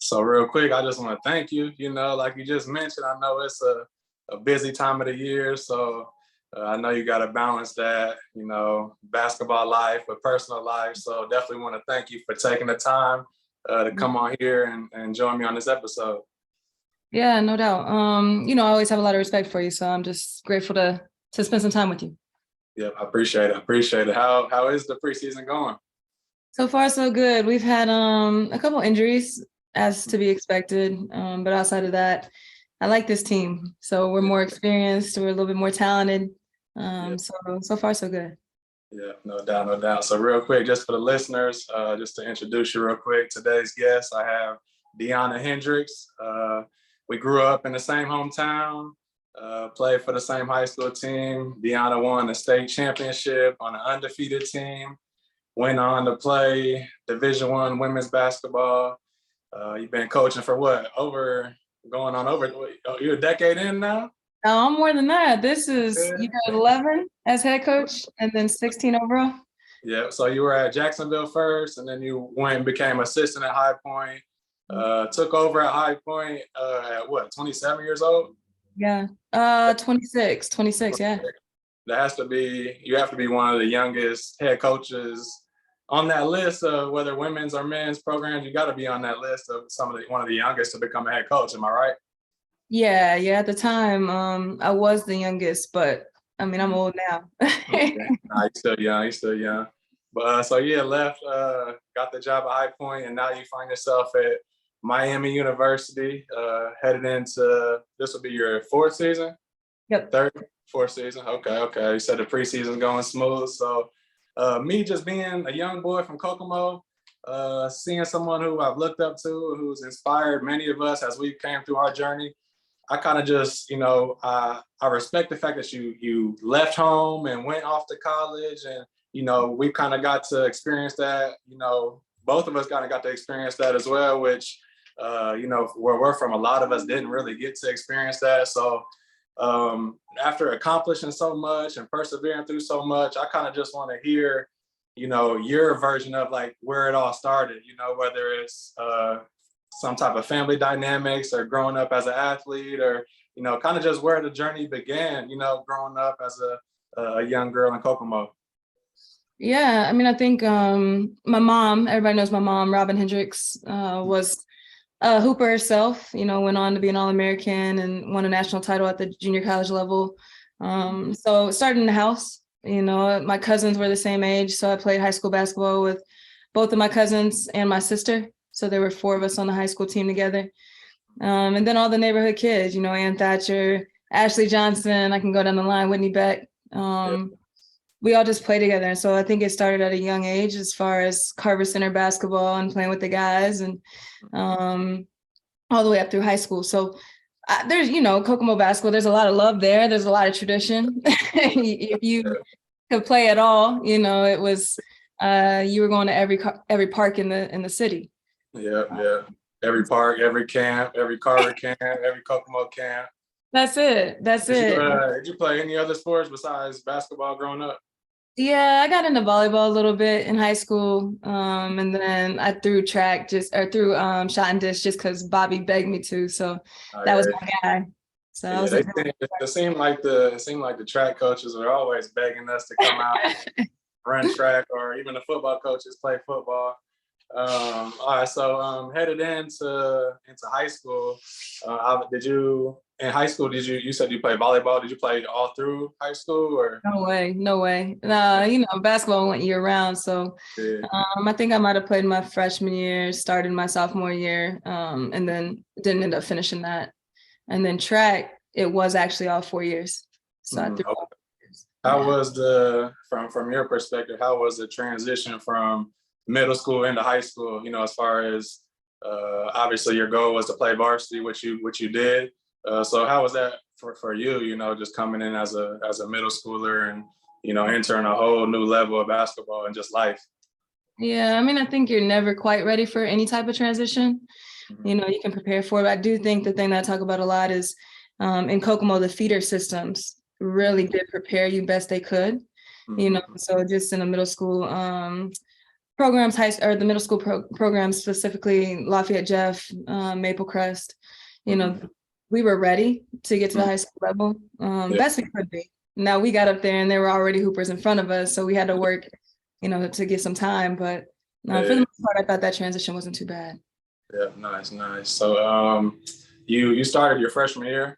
So real quick, I just want to thank you. Like you just mentioned, I know it's a busy time of the year. So I know you got to balance that, basketball life with personal life. So definitely want to thank you for taking the time to come on here and join me on this episode. Yeah, no doubt. I always have a lot of respect for you. So I'm just grateful to spend some time with you. Yeah, I appreciate it. How is the preseason going? So far, so good. We've had a couple injuries, as to be expected. But outside of that, I like this team. So we're more experienced. We're a little bit more talented. So far, so good. Yeah, no doubt. So real quick, just for the listeners, just to introduce you real quick, today's guest, I have DeUnna Hendrix. We grew up in the same hometown, played for the same high school team. DeUnna won the state championship on an undefeated team, went on to play Division I women's basketball. You've been coaching for what, you're a decade in now? No, I'm more than that. This is 11 as head coach and then 16 overall. Yeah, so you were at Jacksonville first, and then you went and became assistant at High Point. Took over at High Point at what, 27 years old? Yeah, 26, yeah. You have to be one of the youngest head coaches on that list of whether women's or men's programs. You got to be on that list of one of the youngest to become a head coach. Am I right? Yeah. At the time, I was the youngest, but I mean, I'm old now. Nah, you're still young. But left, got the job at High Point, and now you find yourself at Miami University, headed into, this will be your fourth season? Yep. Fourth season. Okay. You said the preseason's going smooth. So me just being a young boy from Kokomo, seeing someone who I've looked up to, who's inspired many of us as we came through our journey, I kind of just, I respect the fact that you left home and went off to college, and, we kind of got to experience that, both of us kind of got to experience that as well, which, where we're from, a lot of us didn't really get to experience that. So after accomplishing so much and persevering through so much, I kind of just want to hear, your version of like where it all started, whether it's some type of family dynamics or growing up as an athlete, or, kind of just where the journey began, growing up as a young girl in Kokomo. Yeah, I mean, I think my mom, everybody knows my mom, Robin Hendrix, was a hooper herself, went on to be an All-American and won a national title at the junior college level. So it started in the house, my cousins were the same age. So I played high school basketball with both of my cousins and my sister. So there were 4 of us on the high school team together. And then all the neighborhood kids, Ann Thatcher, Ashley Johnson, I can go down the line, Whitney Beck. We all just play together. And so I think it started at a young age as far as Carver Center basketball and playing with the guys, and all the way up through high school. So there's, Kokomo basketball, there's a lot of love there. There's a lot of tradition. If you could play at all, it was, you were going to every park in the city. Yeah. Every park, every camp, every Carver camp, every Kokomo camp. That's it. Did you play any other sports besides basketball growing up? Yeah, I got into volleyball a little bit in high school. And then I threw shot and disc just because Bobby begged me to. So that was my guy. So it seemed like the track coaches are always begging us to come out and run track, or even the football coaches play football. All right, so headed into high school. In high school, you said you played volleyball? Did you play all through high school, or? No way. Basketball went year round. So I think I might have played my freshman year, started my sophomore year, and then didn't end up finishing that. And then track, it was actually all 4 years. So I threw all 4 years. How was from your perspective, how was the transition from middle school into high school, as far as obviously your goal was to play varsity, which you did. So how was that for you, just coming in as a middle schooler and, entering a whole new level of basketball and just life? Yeah, I mean, I think you're never quite ready for any type of transition. You can prepare for it. But I do think the thing that I talk about a lot is in Kokomo, the feeder systems really did prepare you best they could. So just in a middle school, programs, or the middle school programs, specifically Lafayette Jeff, Maple Crest, you know, we were ready to get to the high school level, best we could be. Now we got up there and there were already hoopers in front of us, so we had to work, you know, to get some time. But for the most part, I thought that transition wasn't too bad. Yeah, nice. So you started your freshman year?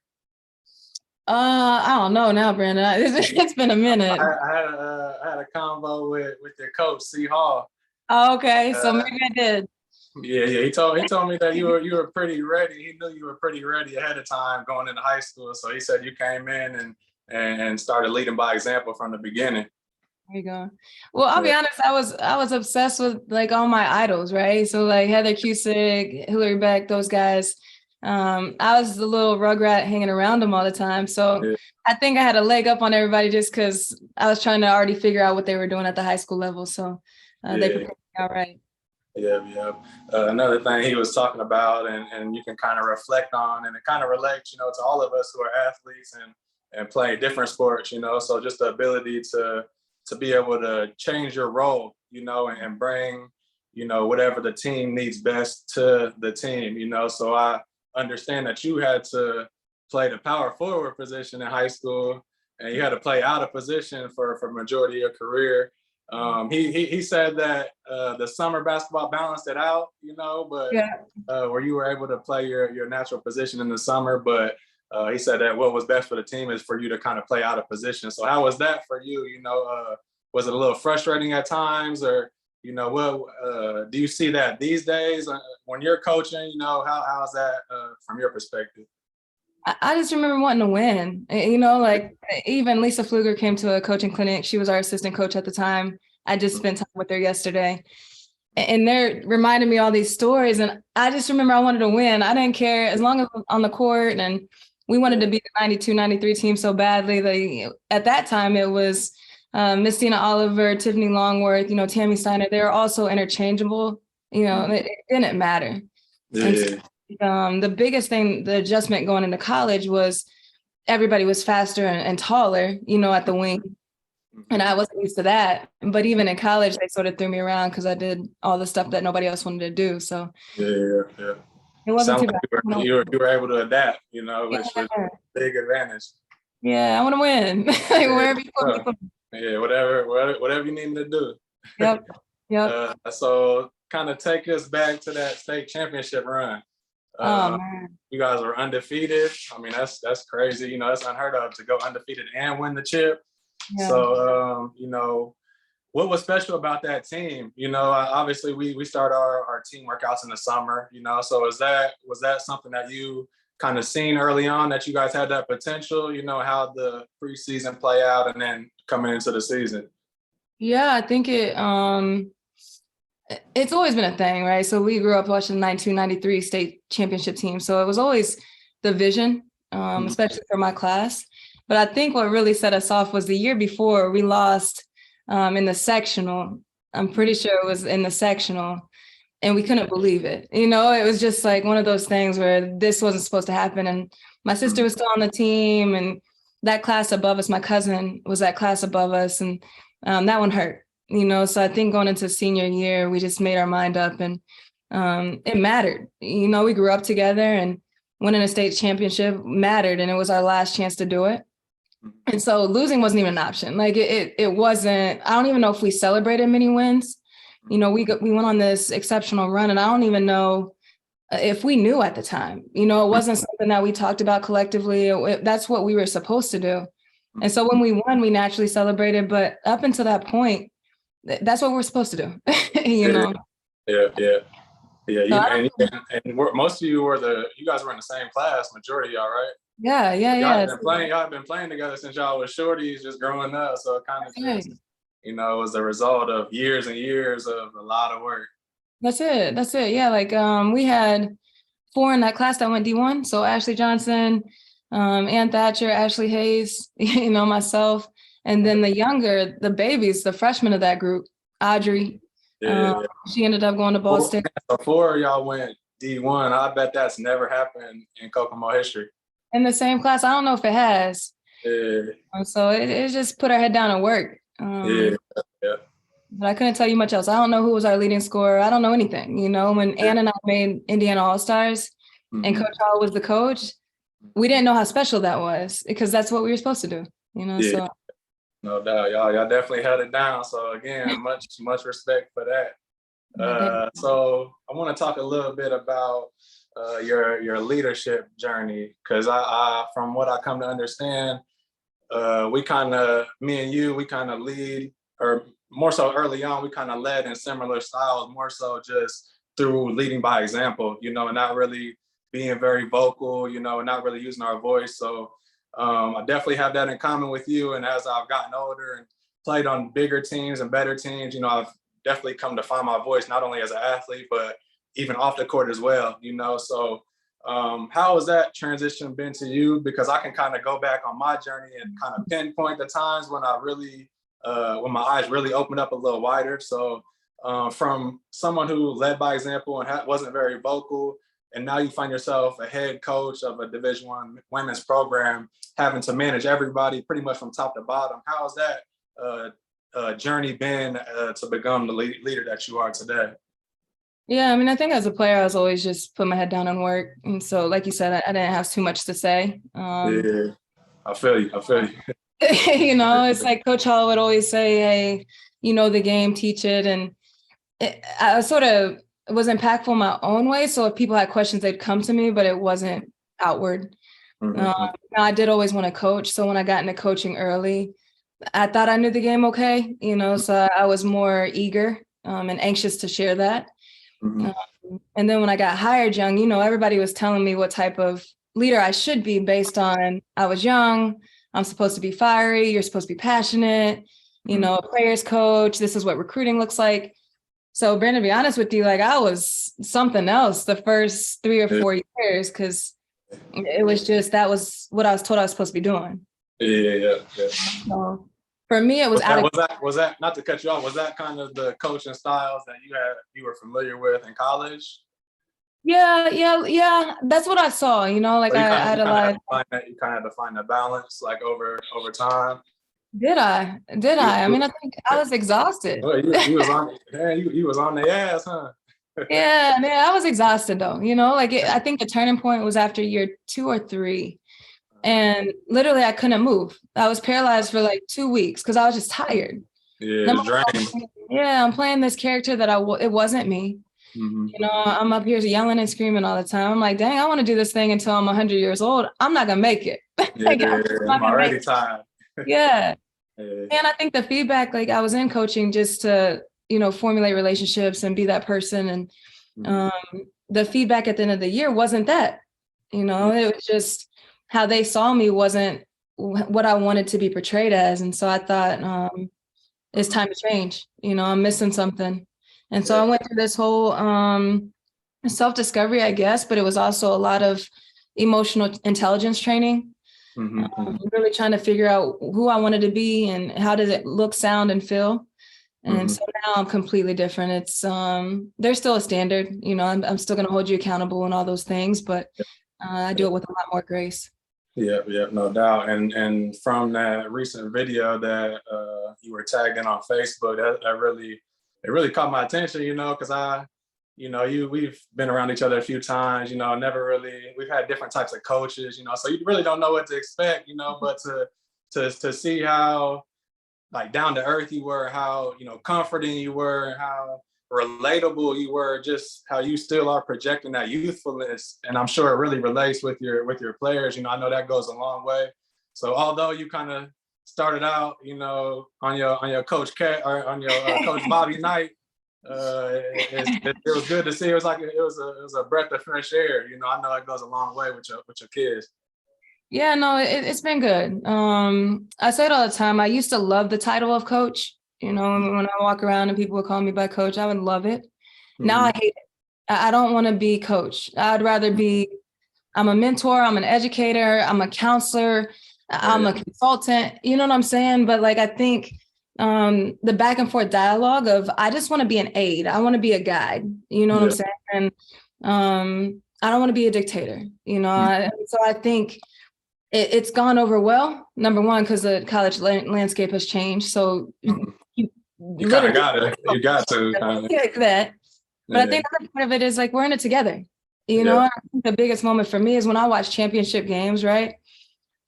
I don't know now, Brandon. It's been a minute. I had a convo with your coach, C. Hall. Oh, okay, so maybe I did. Yeah. He told me that you were pretty ready. He knew you were pretty ready ahead of time going into high school. So he said you came in and started leading by example from the beginning. There you go. Well, I'll be honest, I was obsessed with like all my idols, right? So like Heather Cusick, Hillary Beck, those guys. I was the little rugrat hanging around them all the time. So I think I had a leg up on everybody just because I was trying to already figure out what they were doing at the high school level. So they prepared me all right. Yeah. Another thing he was talking about and you can kind of reflect on, and it kind of relates, you know, to all of us who are athletes and play different sports, you know, so just the ability to be able to change your role, you know, and bring, you know, whatever the team needs best to the team, you know. So I understand that you had to play the power forward position in high school and you had to play out of position for majority of your career. He said that the summer basketball balanced it out, you know, but where you were able to play your natural position in the summer, but he said that what was best for the team is for you to kind of play out of position. So how was that for you? You know, was it a little frustrating at times, or, you know, what do you see that these days when you're coaching, you know, how's that from your perspective? I just remember wanting to win, you know, like even Lisa Pfluger came to a coaching clinic. She was our assistant coach at the time. I just spent time with her yesterday and they're reminding me all these stories. And I just remember I wanted to win. I didn't care as long as I was on the court, and we wanted to beat the 92, 93 team so badly. Like at that time it was Miss Dina Oliver, Tiffany Longworth, you know, Tammy Steiner. They were also interchangeable, you know, it didn't matter. Yeah. And the biggest thing, the adjustment going into college was everybody was faster and taller, you know, at the wing. And I wasn't used to that. But even in college, they sort of threw me around because I did all the stuff that nobody else wanted to do. So yeah. It wasn't too bad. You were able to adapt, you know, which was a big advantage. Yeah, I want to win. Like wherever you put me. Yeah, whatever you need me to do. Yep. So kind of take us back to that state championship run. Oh man. You guys were undefeated. I mean, that's crazy. You know, that's unheard of to go undefeated and win the chip. Yeah. So, you know, what was special about that team? You know, obviously we start our team workouts in the summer, you know, so was that something that you kind of seen early on, that you guys had that potential, you know, how the preseason play out and then coming into the season? Yeah, I think it's always been a thing, right? So we grew up watching the 92, 93 state championship team. So it was always the vision, especially for my class. But I think what really set us off was the year before we lost in the sectional. I'm pretty sure it was in the sectional, and we couldn't believe it. You know, it was just like one of those things where this wasn't supposed to happen. And my sister was still on the team, and that class above us, my cousin was that class above us, and that one hurt. You know, so I think going into senior year, we just made our mind up, and it mattered. You know, we grew up together, and winning a state championship mattered, and it was our last chance to do it. And so losing wasn't even an option. Like it wasn't. I don't even know if we celebrated many wins. You know, we went on this exceptional run, and I don't even know if we knew at the time. You know, it wasn't something that we talked about collectively. That's what we were supposed to do. And so when we won, we naturally celebrated. But up until that point, that's what we're supposed to do. You know. Yeah. And most of you guys were in the same class, majority of y'all, right? Yeah. Y'all have been playing together since y'all was shorties, just growing up. So it kind of just, you know, it was a result of years and years of a lot of work. That's it. Yeah, like we had 4 in that class that went D1. So Ashley Johnson, Ann Thatcher, Ashley Hayes, you know, myself, and then the babies, the freshmen of that group, Audrey. She ended up going to Ball State. Before y'all went D1, I bet that's never happened in Kokomo history. In the same class, I don't know if it has. Yeah. So it just put our head down and work. Yeah. but I couldn't tell you much else. I don't know who was our leading scorer. I don't know anything. You know, when Ann and I made Indiana All-Stars and Mhm. Coach Hall was the coach, we didn't know how special that was because that's what we were supposed to do, you know, Yeah, so. no doubt. Y'all definitely held it down. So again, much respect for that. Yeah, thank So I want to talk a little bit about your leadership journey, because I from what I come to understand, we kind of, me and you, we kind of lead, or more so early on, we kind of led in similar styles, more so just through leading by example, you know, and not really being very vocal, you know, and not really using our voice. So I definitely have that in common with you. And as I've gotten older and played on bigger teams and better teams, you know, I've definitely come to find my voice, not only as an athlete, but even off the court as well, you know. So how has that transition been to you? Because I can kind of go back on my journey and kind of pinpoint the times when I really, when my eyes really opened up a little wider. So from someone who led by example and wasn't very vocal, and now you find yourself a head coach of a Division I women's program, having to manage everybody pretty much from top to bottom. How has that journey been to become the leader that you are today? Yeah, I mean, I think as a player, I was always just put my head down and work. And so, like you said, I didn't have too much to say. Yeah, I feel you. I feel you. You know, it's like Coach Hall would always say, hey, you know, the game, teach it. And I sort of was impactful in my own way. So if people had questions, they'd come to me, but it wasn't outward. Mm-hmm. I did always want to coach. So when I got into coaching early, I thought I knew the game okay, you know, so I was more eager and anxious to share that. Mm-hmm. And then when I got hired young, you know, everybody was telling me what type of leader I should be based on I was young. I'm supposed to be fiery. You're supposed to be passionate, you know, a player's coach. This is what recruiting looks like. So, Brandon, to be honest with you, like I was something else the first 3 or 4 years because it was just that was what I was told I was supposed to be doing. Yeah. So for me, it was Was that not to cut you off? Was that kind of the coaching styles that you were familiar with in college? Yeah. That's what I saw. You know, like Or I had a lot. you kind of had to find the balance, like over time. Did I? Did You, I? I you, mean, I think I was exhausted. you was on, man, you was on the ass, huh? Yeah, I was exhausted though. You know, like I think the turning point was after year 2 or 3, and literally I couldn't move. I was paralyzed for like 2 weeks because I was just tired. Yeah, it's draining. Yeah, I'm playing this character that it wasn't me. Mm-hmm. You know, I'm up here yelling and screaming all the time. I'm like, dang, I want to do this thing until I'm 100 years old. I'm not gonna make it. Yeah, Like, I'm just not I'm gonna make already it. tired. Yeah. Yeah. And I think the feedback, like I was in coaching just to, you know, formulate relationships and be that person. And the feedback at the end of the year wasn't that, you know, it was just how they saw me wasn't what I wanted to be portrayed as. And so I thought, it's time to change, you know, I'm missing something. And so I went through this whole self-discovery, I guess, but it was also a lot of emotional intelligence training. Really trying to figure out who I wanted to be and how did it look, sound, and feel. And so now I'm completely different. It's there's still a standard, you know, I'm still going to hold you accountable and all those things, but I do it with a lot more grace. Yeah, no doubt. And from that recent video that you were tagged in on Facebook, it really caught my attention, you know, because we've been around each other a few times, you know, we've had different types of coaches, you know, so you really don't know what to expect, you know, but to see how like down to earth you were, how, you know, comforting you were, how relatable you were, just how you still are projecting that youthfulness. And I'm sure it really relates with your players. You know, I know that goes a long way. So although you kind of started out, you know, on your coach Cat or on your coach Bobby Knight, it was good to see. It was a breath of fresh air. You know, I know it goes a long way with your kids. Yeah, no, it's been good. I say it all the time. I used to love the title of coach. You know, when I walk around and people would call me by coach, I would love it. Now I hate it. I don't want to be coach. I'd rather be, I'm a mentor, I'm an educator, I'm a counselor, I'm a consultant, you know what I'm saying? But like, I think the back and forth dialogue of, I just want to be an aide. I want to be a guide, you know what I'm saying? And I don't want to be a dictator, you know? So I think it's gone over well. Number one, because the college landscape has changed. So You kind of literally got it. You got to kind of. like that. But I Yeah. think another part of it is like we're in it together. Yeah. I think the biggest moment for me is when I watch championship games, right?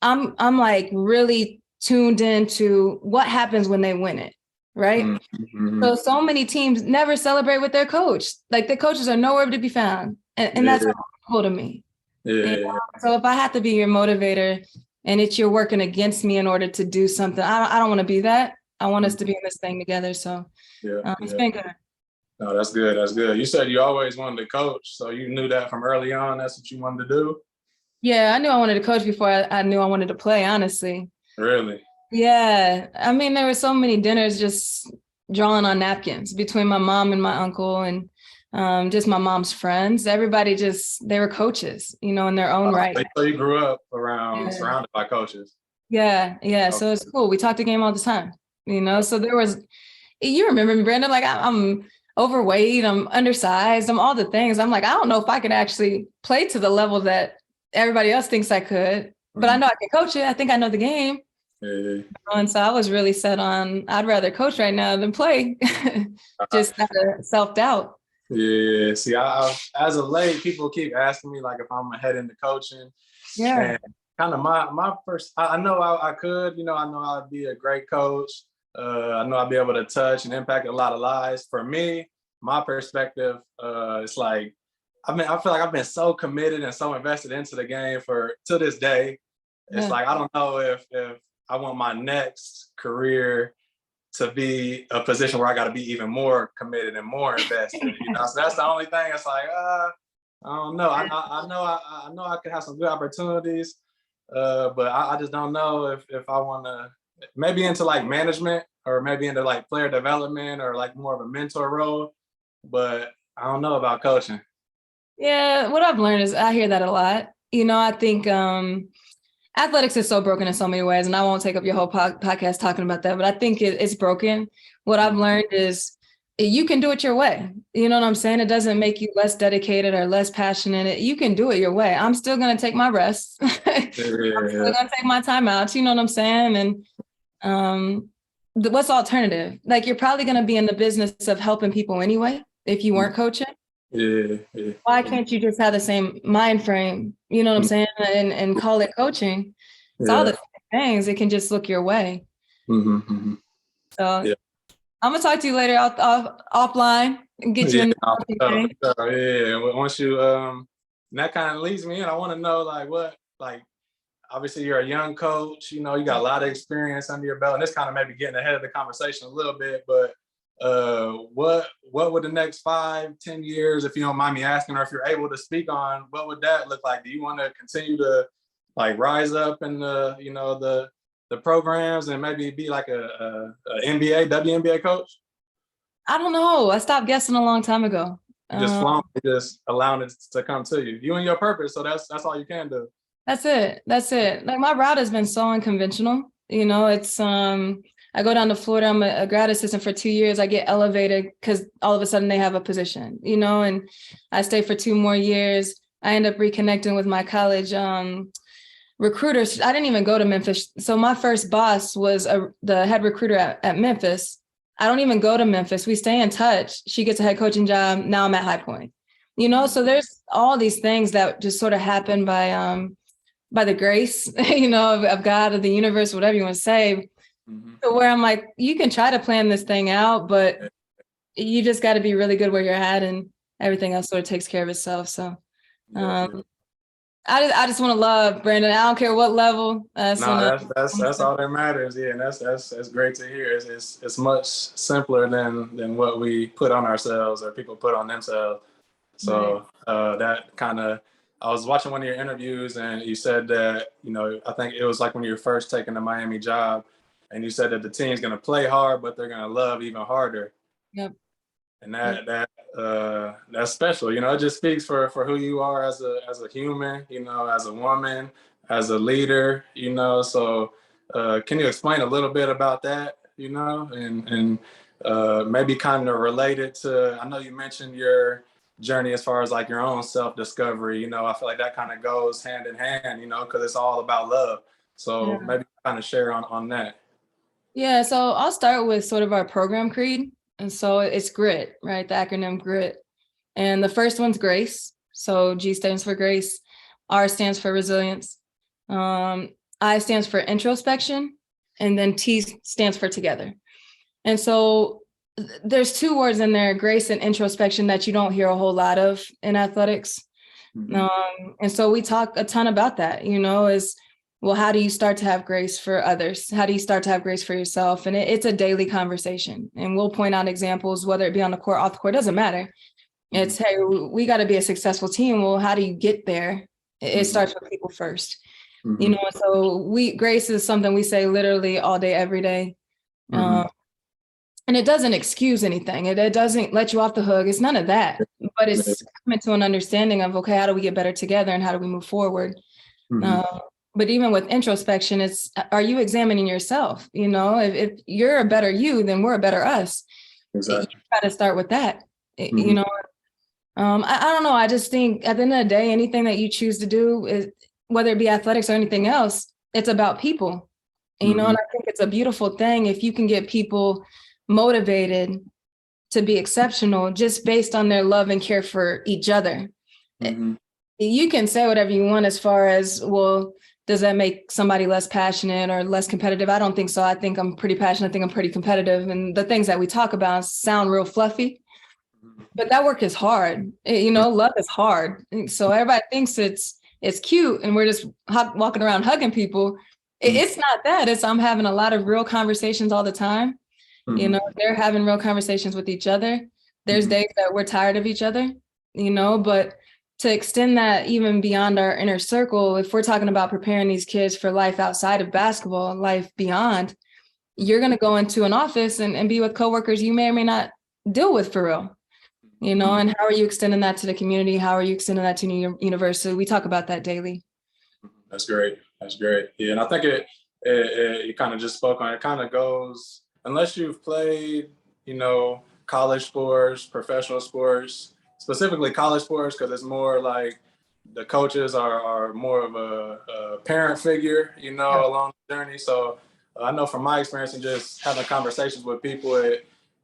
I'm like really tuned into what happens when they win it, right? Mm-hmm. So many teams never celebrate with their coach. Like the coaches are nowhere to be found. And that's Yeah. cool to me. Yeah. So if I have to be your motivator and it's you're working against me in order to do something, I don't want to be that. I want us to be in this thing together. So Yeah. it's Yeah. been good. No, that's good. That's good. You said you always wanted to coach, so you knew that from early on. That's what you wanted to do. Yeah, I knew I wanted to coach before I knew I wanted to play, honestly. Really? Yeah. I mean, there were so many dinners just drawing on napkins between my mom and my uncle and just my mom's friends. Everybody they were coaches, in their own right. So you grew up around Yeah. surrounded by coaches. Yeah. Okay. So it's cool. We talked the game all the time, so there was, you remember me, Brandon, like I'm overweight, I'm undersized, I'm all the things. I'm like, I don't know if I can actually play to the level that everybody else thinks I could, but I know I can coach it. I think I know the game. Yeah. And so I was really set on, I'd rather coach right now than play. Just out of self-doubt. Yeah. See, I as of late, people keep asking me like if I'm gonna head into coaching. Yeah. And kind of my first, I know I could, I know I'd be a great coach. I know I'd be able to touch and impact a lot of lives. For me, my perspective, it's like, I feel like I've been so committed and so invested into the game to this day. It's like, I don't know if I want my next career to be a position where I got to be even more committed and more invested. So that's the only thing. It's like, I don't know. I know I could have some good opportunities, but I just don't know if I want to maybe into like management or maybe into like player development or like more of a mentor role. But I don't know about coaching. Yeah, what I've learned is I hear that a lot. I think athletics is so broken in so many ways, and I won't take up your whole podcast talking about that, but I think it's broken. What I've learned is you can do it your way. You know what I'm saying? It doesn't make you less dedicated or less passionate. You can do it your way. I'm still going to take my rest. I'm still going to take my time out. You know what I'm saying? And what's the alternative? Like, you're probably going to be in the business of helping people anyway if you weren't coaching. Yeah. Why can't you just have the same mind frame? You know what I'm saying? And call it coaching. It's all the same things. It can just look your way. Mm-hmm. So I'm gonna talk to you later offline and get you in. Yeah. Once you that kind of leads me in. I want to know like obviously you're a young coach. You got a lot of experience under your belt, and this kind of maybe getting ahead of the conversation a little bit, but. What would the next 5-10 years, if you don't mind me asking, or if you're able to speak on, what would that look like? Do you want to continue to like rise up in the programs and maybe be like a NBA, WNBA coach? I don't know. I stopped guessing a long time ago. Just allowing it to come to you. You and your purpose, so that's all you can do. That's it. Like, my route has been so unconventional. It's I go down to Florida. I'm a grad assistant for 2 years. I get elevated because all of a sudden they have a position, and I stay for 2 more years. I end up reconnecting with my college recruiters. I didn't even go to Memphis. So my first boss was the head recruiter at Memphis. I don't even go to Memphis. We stay in touch. She gets a head coaching job. Now I'm at High Point, so there's all these things that just sort of happen by the grace, of God, of the universe, whatever you want to say. So where I'm like, you can try to plan this thing out, but you just got to be really good where you're at, and everything else sort of takes care of itself. So I just want to love, Brandon. I don't care what level. That's all that matters. Yeah, and that's great to hear. It's much simpler than what we put on ourselves or people put on themselves. So that kind of, I was watching one of your interviews and you said that, I think it was like when you were first taking the Miami job, and you said that the team's going to play hard, but they're going to love even harder. Yep. And that's special. It just speaks for who you are as a human, as a woman, as a leader, So can you explain a little bit about that, and maybe kind of related to, I know you mentioned your journey as far as like your own self-discovery, I feel like that kind of goes hand in hand, because it's all about love. So maybe kind of share on that. Yeah, so I'll start with sort of our program creed. And so it's GRIT, right? The acronym GRIT. And the first one's grace. So G stands for grace, R stands for resilience, I stands for introspection, and then T stands for together. And so there's two words in there, grace and introspection, that you don't hear a whole lot of in athletics. And so we talk a ton about that, is, well, how do you start to have grace for others? How do you start to have grace for yourself? And it's a daily conversation. And we'll point out examples, whether it be on the court, off the court, doesn't matter. It's, hey, we got to be a successful team. Well, how do you get there? It starts with people first. So grace is something we say literally all day, every day. And it doesn't excuse anything. It doesn't let you off the hook. It's none of that. But it's coming to an understanding of, okay, how do we get better together and how do we move forward? But even with introspection, it's, are you examining yourself? If you're a better you, then we're a better us. Exactly. You got to start with that. I don't know. I just think at the end of the day, anything that you choose to do, is, whether it be athletics or anything else, it's about people. And, and I think it's a beautiful thing if you can get people motivated to be exceptional just based on their love and care for each other. You can say whatever you want as far as, well, does that make somebody less passionate or less competitive? I don't think so. I think I'm pretty passionate. I think I'm pretty competitive. And the things that we talk about sound real fluffy. But that work is hard. Love is hard. So everybody thinks it's cute and we're just walking around hugging people. It's not that. It's, I'm having a lot of real conversations all the time. They're having real conversations with each other. There's days that we're tired of each other, but to extend that even beyond our inner circle, if we're talking about preparing these kids for life outside of basketball, life beyond, you're going to go into an office and be with coworkers you may or may not deal with for real. And how are you extending that to the community? How are you extending that to your university? We talk about that daily. That's great. Yeah, and I think it kind of just spoke on it. Kind of goes, unless you've played, college sports, professional sports, specifically college sports, because it's more like the coaches are more of a parent figure, along the journey. So I know from my experience and just having conversations with people,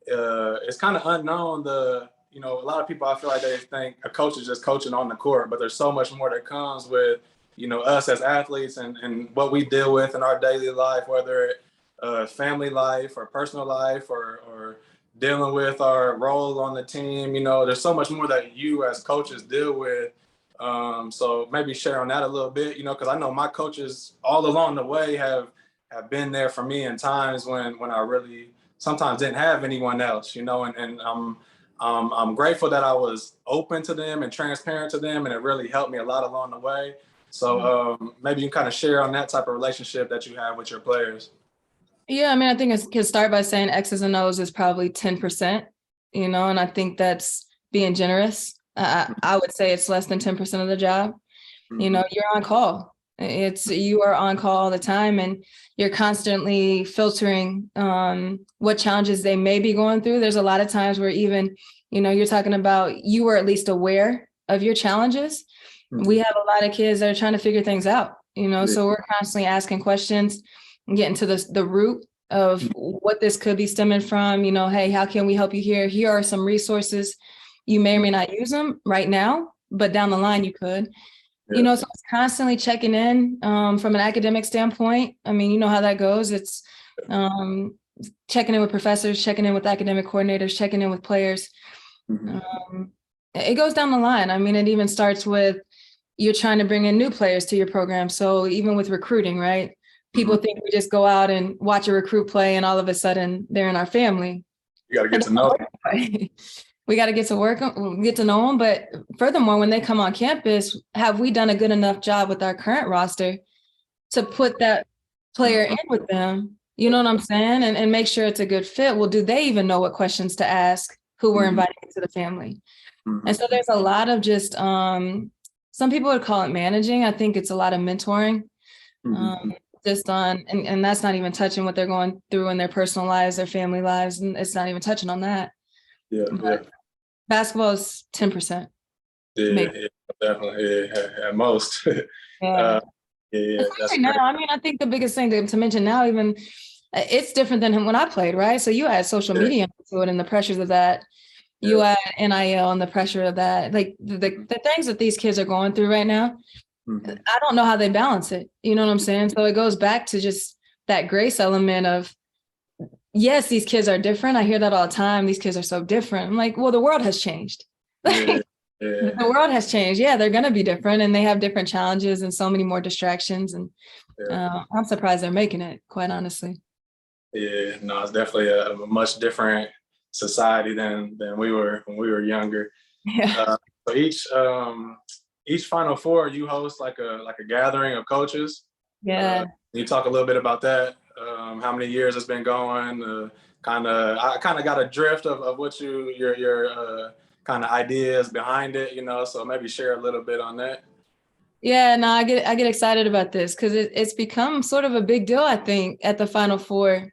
it's kind of unknown. A lot of people, I feel like they think a coach is just coaching on the court, but there's so much more that comes with, us as athletes and what we deal with in our daily life, whether it family life or personal life or dealing with our role on the team. There's so much more that you as coaches deal with. So maybe share on that a little bit, because I know my coaches all along the way have been there for me in times when I really sometimes didn't have anyone else, and I'm grateful that I was open to them and transparent to them, and it really helped me a lot along the way. So maybe you can kind of share on that type of relationship that you have with your players. Yeah, I mean, I think I can start by saying X's and O's is probably 10%, and I think that's being generous. I would say it's less than 10% of the job. You're on call. You are on call all the time, and you're constantly filtering what challenges they may be going through. There's a lot of times where even, you're talking about you were at least aware of your challenges. We have a lot of kids that are trying to figure things out, so we're constantly asking questions and getting to the root of what this could be stemming from. Hey, how can we help you here? Here are some resources. You may or may not use them right now, but down the line you could. So it's constantly checking in from an academic standpoint. I mean, you know how that goes. It's checking in with professors, checking in with academic coordinators, checking in with players. It goes down the line. I mean, it even starts with you're trying to bring in new players to your program. So even with recruiting, right? People think we just go out and watch a recruit play and all of a sudden they're in our family. You got to get to know them. We got to get to know them. But furthermore, when they come on campus, have we done a good enough job with our current roster to put that player in with them? You know what I'm saying? And make sure it's a good fit. Well, do they even know what questions to ask who we're inviting into the family? And so there's a lot of just, some people would call it managing. I think it's a lot of mentoring. Just on, and that's not even touching what they're going through in their personal lives, their family lives, and it's not even touching on that. Basketball is 10%. Yeah, definitely. At most. Especially now, I mean, I think the biggest thing to mention now, even it's different than when I played, right? So you add social media to it and the pressures of that. You add NIL and the pressure of that. Like the things that these kids are going through right now, I don't know how they balance it. You know what I'm saying? So it goes back to just that grace element of, yes, these kids are different. I hear that all the time. These kids are so different. I'm like, well, the world has changed. The world has changed. Yeah, they're going to be different and they have different challenges and so many more distractions. And I'm surprised they're making it, quite honestly. Yeah, no, it's definitely a much different society than we were when we were younger. Yeah. So each Final Four, you host like a gathering of coaches. Yeah. Can you talk a little bit about that? How many years it's been going? I kind of got a drift of what your kind of ideas behind it, you know. So maybe share a little bit on that. Yeah, no, I get excited about this because it's become sort of a big deal, I think, at the Final Four.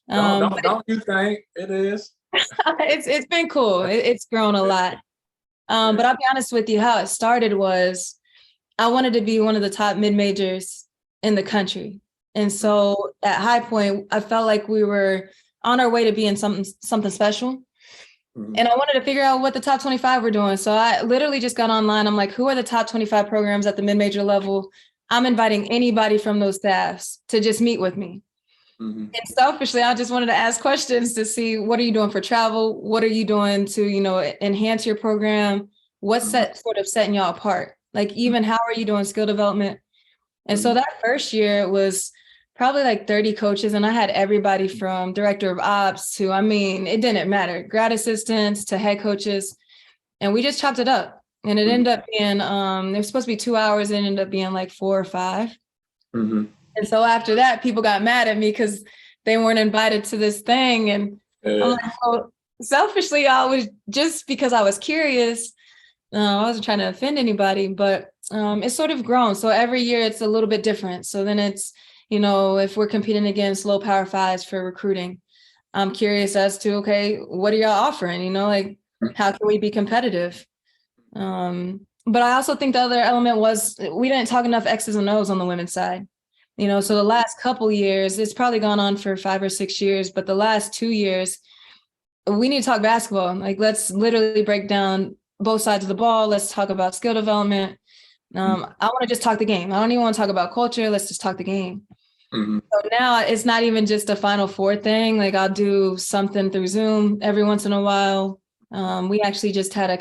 Don't you think it is? It's been cool. It's grown a lot. But I'll be honest with you, how it started was I wanted to be one of the top mid-majors in the country. And so at High Point, I felt like we were on our way to being something special. And I wanted to figure out what the top 25 were doing. So I literally just got online. I'm like, who are the top 25 programs at the mid-major level? I'm inviting anybody from those staffs to just meet with me. And selfishly, I just wanted to ask questions to see, what are you doing for travel? What are you doing to, enhance your program? What's sort of setting y'all apart? Like, even how are you doing skill development? And so that first year it was probably like 30 coaches, and I had everybody from director of ops to, it didn't matter, grad assistants to head coaches. And we just chopped it up. And it ended up being, it was supposed to be 2 hours, and it ended up being like 4 or 5. And so after that, people got mad at me because they weren't invited to this thing. And I'm like, well, selfishly, I was just because I was curious. I wasn't trying to offend anybody, but it's sort of grown. So every year it's a little bit different. So then it's, if we're competing against low power fives for recruiting, I'm curious as to, okay, what are y'all offering? Like, how can we be competitive? But I also think the other element was we didn't talk enough X's and O's on the women's side. So the last couple years, it's probably gone on for 5 or 6 years, but the last 2 years, we need to talk basketball. Like, let's literally break down both sides of the ball. Let's talk about skill development. I want to just talk the game. I don't even want to talk about culture. Let's just talk the game. So now it's not even just a Final Four thing. Like, I'll do something through Zoom every once in a while. We actually just had a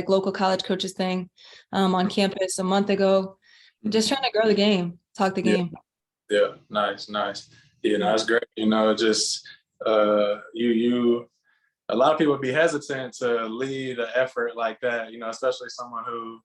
local college coaches thing on campus a month ago. Just trying to grow the game, talk the game. Yeah, nice. Yeah, no, that's great. Just you a lot of people would be hesitant to lead an effort like that, especially someone who,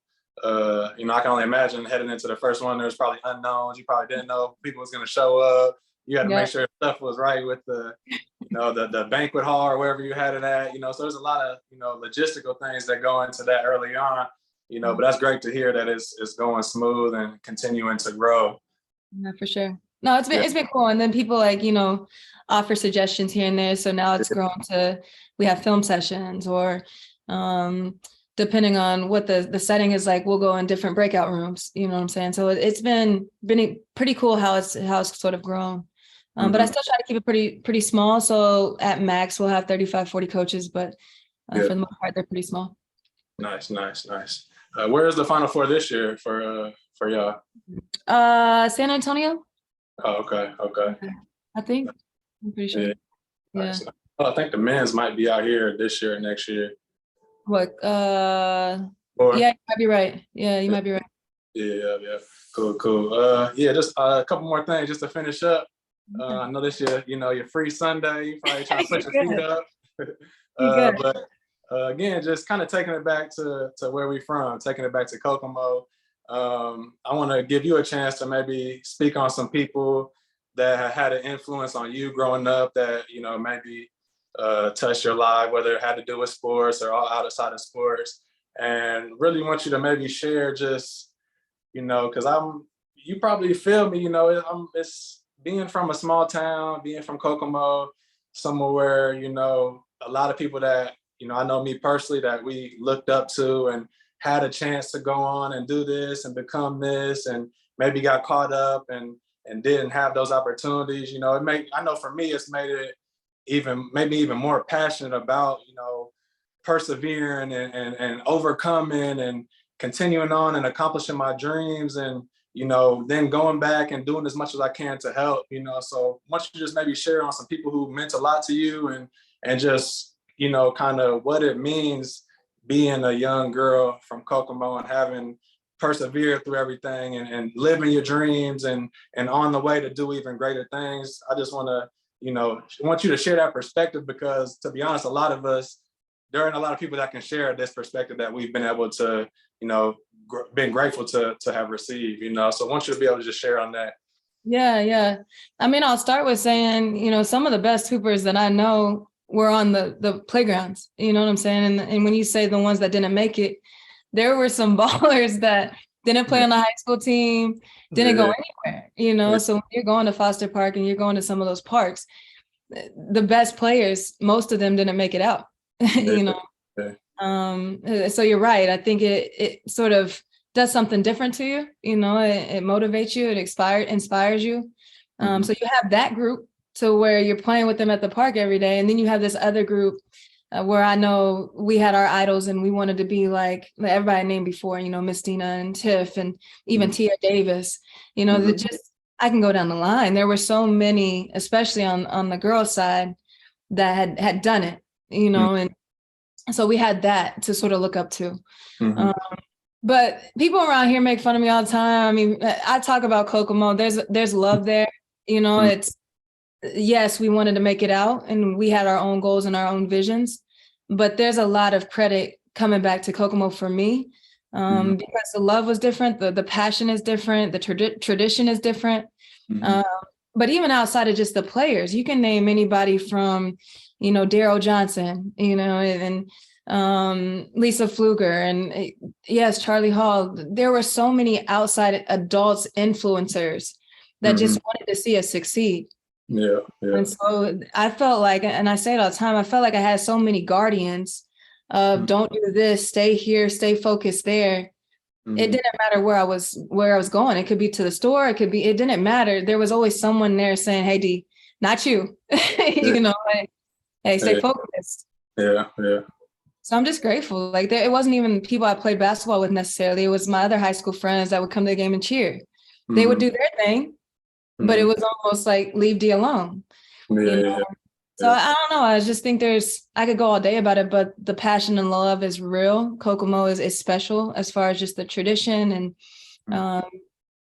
I can only imagine heading into the first one, there's probably unknowns. You probably didn't know if people was going to show up. You had to make sure stuff was right with the banquet hall or wherever you had it at, so there's a lot of, logistical things that go into that early on, but that's great to hear that it's going smooth and continuing to grow. Yeah, for sure. No, it's been cool. And then people offer suggestions here and there. So now it's grown to, we have film sessions, or depending on what the setting is like, we'll go in different breakout rooms. You know what I'm saying? So it's been pretty cool how it's sort of grown. But I still try to keep it pretty small. So at max, we'll have 35, 40 coaches, but for the most part, they're pretty small. Nice. Where is the Final Four this year for y'all? San Antonio. Oh, okay. I think. I'm pretty sure. Yeah. Nice. I think the men's might be out here this year, next year. What? Yeah, you might be right. Yeah, you might be right. Yeah. Cool. Just a couple more things just to finish up. I know this year, your free Sunday. You probably trying to put your feet up. But again, just kind of taking it back to where we're from, taking it back to Kokomo. I want to give you a chance to maybe speak on some people that had an influence on you growing up that, maybe touched your life, whether it had to do with sports or all outside of sports. And really want you to maybe share just, because you probably feel me, it's being from a small town, being from Kokomo, somewhere where, a lot of people that, I know me personally that we looked up to and had a chance to go on and do this and become this, and maybe got caught up and and didn't have those opportunities, you know, I know for me, it's made me even more passionate about, you know, persevering and overcoming and continuing on and accomplishing my dreams, and, you know, then going back and doing as much as I can to help, you know. So why don't you just maybe share on some people who meant a lot to you, and just, you know, kind of what it means being a young girl from Kokomo and having persevered through everything, and living your dreams, and on the way to do even greater things. I just want to, you know, want you to share that perspective, because to be honest, a lot of us, there aren't a lot of people that can share this perspective that we've been able to, you know, been grateful to have received, you know. So I want you to be able to just share on that. Yeah. I mean, I'll start with saying, you know, some of the best hoopers that I know were on the playgrounds, you know what I'm saying? And when you say the ones that didn't make it, there were some ballers that didn't play on the high school team, didn't go anywhere, you know? So when you're going to Foster Park and you're going to some of those parks, the best players, most of them didn't make it out, you know? So you're right. I think it sort of does something different to you, you know, it motivates you, it inspires you. So you have that group to where you're playing with them at the park every day. And then you have this other group where I know we had our idols and we wanted to be like everybody I named before, you know, Miss Dina and Tiff and even Tia Davis, you know, I can go down the line. There were so many, especially on the girls' side, that had done it, you know, and so we had that to sort of look up to. But people around here make fun of me all the time. I mean, I talk about Kokomo. There's love there, you know. It's, yes, we wanted to make it out and we had our own goals and our own visions, but there's a lot of credit coming back to Kokomo for me, because the love was different, the passion is different, the tradition is different. But even outside of just the players, you can name anybody from, you know, Daryl Johnson, you know, and Lisa Pfluger, and yes, Charlie Hall. There were so many outside adults, influencers that just wanted to see us succeed. And so I felt like, and I say it all the time, I felt like I had so many guardians of don't do this, stay here, stay focused there. It didn't matter where I was going. It could be to the store. It didn't matter. There was always someone there saying, "Hey, D, not you," you know, like, "Hey, stay focused." So I'm just grateful. Like it wasn't even people I played basketball with necessarily. It was my other high school friends that would come to the game and cheer. They would do their thing, but it was almost like leave D alone. You know? So I don't know. I just think I could go all day about it, but the passion and love is real. Kokomo is special as far as just the tradition and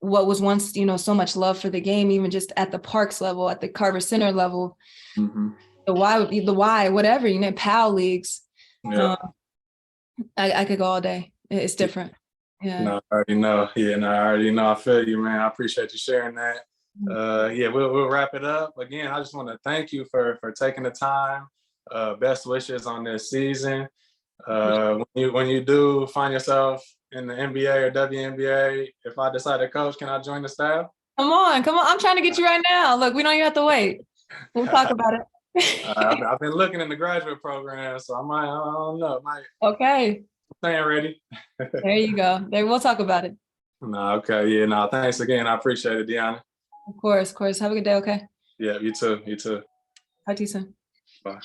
what was once, you know, so much love for the game, even just at the parks level, at the Carver Center level, the Y, whatever, you know, PAL leagues. I could go all day. It's different. No, I already know. I already know. I feel you, man. I appreciate you sharing that. We'll wrap it up. Again, I just want to thank you for taking the time. Best wishes on this season. When you do find yourself in the NBA or WNBA, if I decide to coach, can I join the staff? Come on. I'm trying to get you right now. Look, we don't even have to wait. We'll talk about it. I've been looking in the graduate program, so I don't know. Okay. Staying ready. There you go. We'll talk about it. No, okay. Yeah, no, thanks again. I appreciate it, DeUnna. Of course. Have a good day, okay? Yeah, you too. Talk to you soon. Bye.